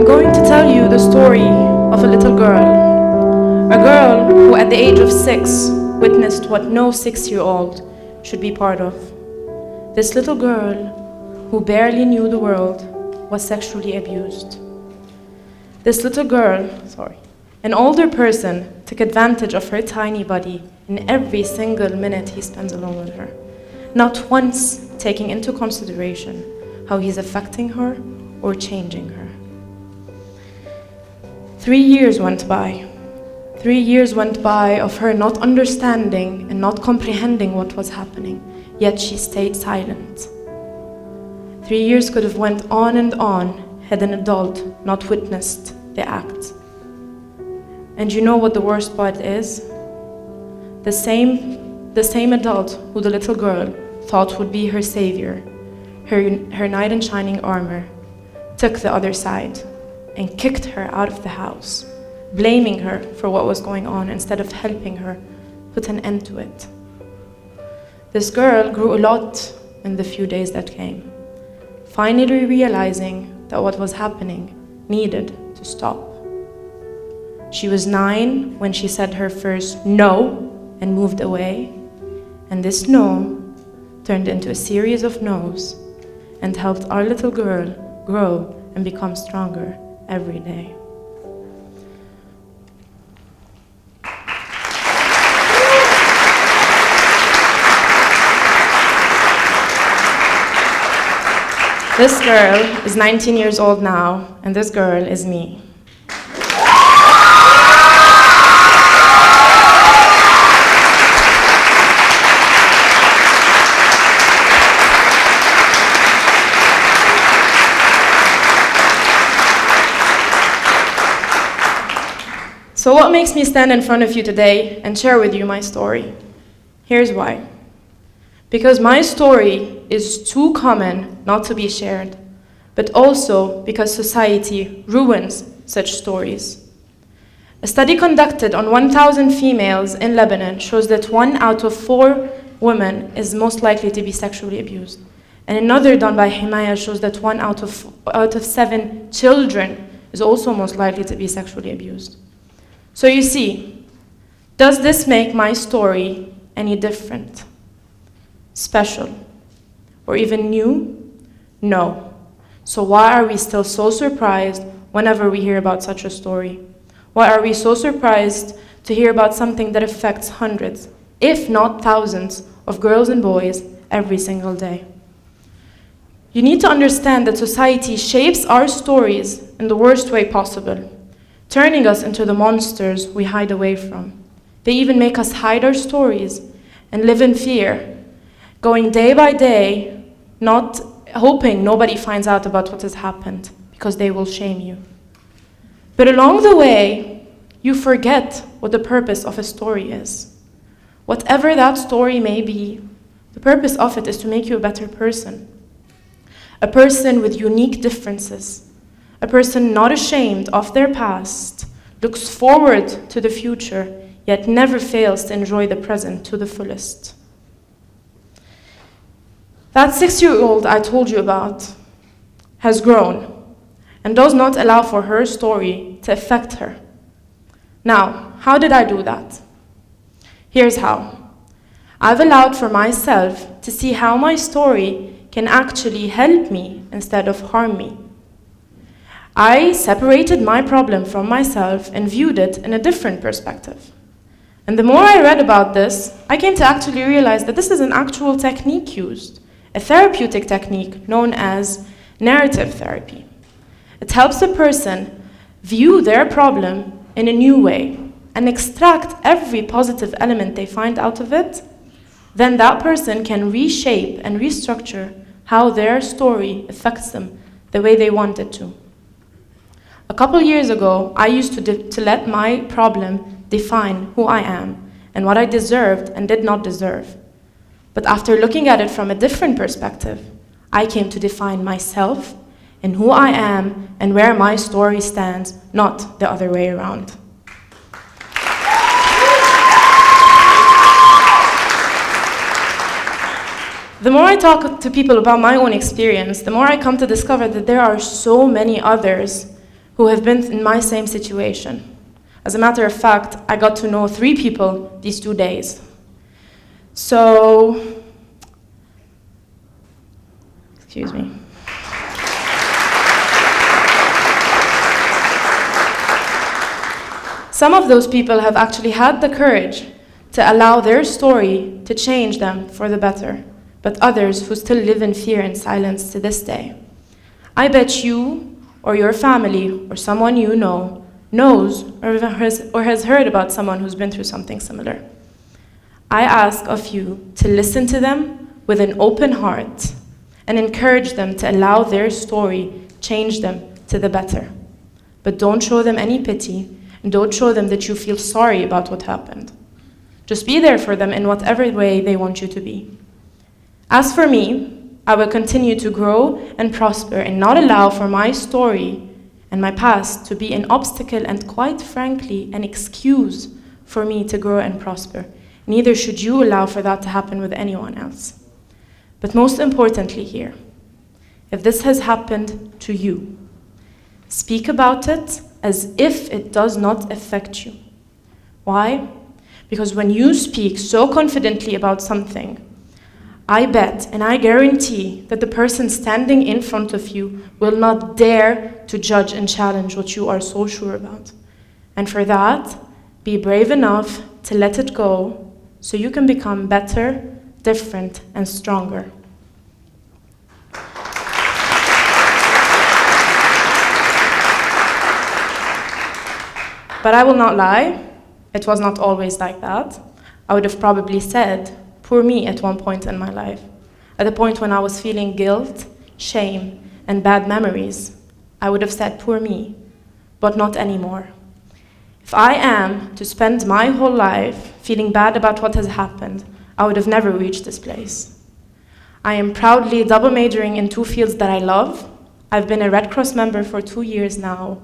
going to tell you the story of a little girl. A girl who at the age of 6 witnessed what no 6-year-old should be part of. This little girl who barely knew the world was sexually abused. This little girl, an older person took advantage of her tiny body in every single minute he spends alone with her, not once taking into consideration how he's affecting her or changing her. 3 years went by. 3 years went by of her not understanding and not comprehending what was happening, yet she stayed silent. 3 years could have went on and on had an adult not witnessed the act. And you know what the worst part is? The same adult who the little girl thought would be her savior, her knight in shining armor, took the other side and kicked her out of the house, blaming her for what was going on instead of helping her put an end to it. This girl grew a lot in the few days that came, finally realizing that what was happening needed to stop. She was 9 when she said her first no and moved away, and this no turned into a series of no's and helped our little girl grow and become stronger every day. This girl is 19 years old now, and this girl is me. So what makes me stand in front of you today and share with you my story? Here's why. Because my story is too common not to be shared, but also because society ruins such stories. A study conducted on 1,000 females in Lebanon shows that 1 out of 4 women is most likely to be sexually abused. And another done by Himaya shows that 1 out of 7 children is also most likely to be sexually abused. So you see, does this make my story any different, special, or even new? No. So why are we still so surprised whenever we hear about such a story? Why are we so surprised to hear about something that affects hundreds, if not thousands, of girls and boys every single day? You need to understand that society shapes our stories in the worst way possible, turning us into the monsters we hide away from. They even make us hide our stories and live in fear, going day by day, not hoping nobody finds out about what has happened, because they will shame you. But along the way, you forget what the purpose of a story is. Whatever that story may be, the purpose of it is to make you a better person. A person with unique differences. A person not ashamed of their past, looks forward to the future, yet never fails to enjoy the present to the fullest. That 6-year-old I told you about has grown and does not allow for her story to affect her. Now, how did I do that? Here's how. I've allowed for myself to see how my story can actually help me instead of harm me. I separated my problem from myself and viewed it in a different perspective. And the more I read about this, I came to actually realize that this is an actual technique used, a therapeutic technique known as narrative therapy. It helps a person view their problem in a new way and extract every positive element they find out of it. Then that person can reshape and restructure how their story affects them the way they want it to. A couple years ago, I used to let my problem define who I am and what I deserved and did not deserve. But after looking at it from a different perspective, I came to define myself and who I am and where my story stands, not the other way around. The more I talk to people about my own experience, the more I come to discover that there are so many others who have been in my same situation. As a matter of fact, I got to know 3 people these 2 days. So, excuse me. Some of those people have actually had the courage to allow their story to change them for the better, but others who still live in fear and silence to this day. I bet you, or your family, or someone you know, knows or has heard about someone who's been through something similar. I ask of you to listen to them with an open heart and encourage them to allow their story change them to the better. But don't show them any pity, and don't show them that you feel sorry about what happened. Just be there for them in whatever way they want you to be. As for me, I will continue to grow and prosper and not allow for my story and my past to be an obstacle and, quite frankly, an excuse for me to grow and prosper. Neither should you allow for that to happen with anyone else. But most importantly here, if this has happened to you, speak about it as if it does not affect you. Why? Because when you speak so confidently about something, I bet and I guarantee that the person standing in front of you will not dare to judge and challenge what you are so sure about. And for that, be brave enough to let it go so you can become better, different, and stronger. But I will not lie, it was not always like that. I would have probably said, poor me at one point in my life. At the point when I was feeling guilt, shame, and bad memories, I would have said, poor me, but not anymore. If I am to spend my whole life feeling bad about what has happened, I would have never reached this place. I am proudly double majoring in 2 fields that I love. I've been a Red Cross member for 2 years now.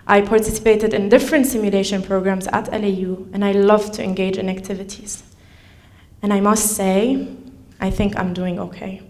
I participated in different simulation programs at LAU, and I love to engage in activities. And I must say, I think I'm doing okay.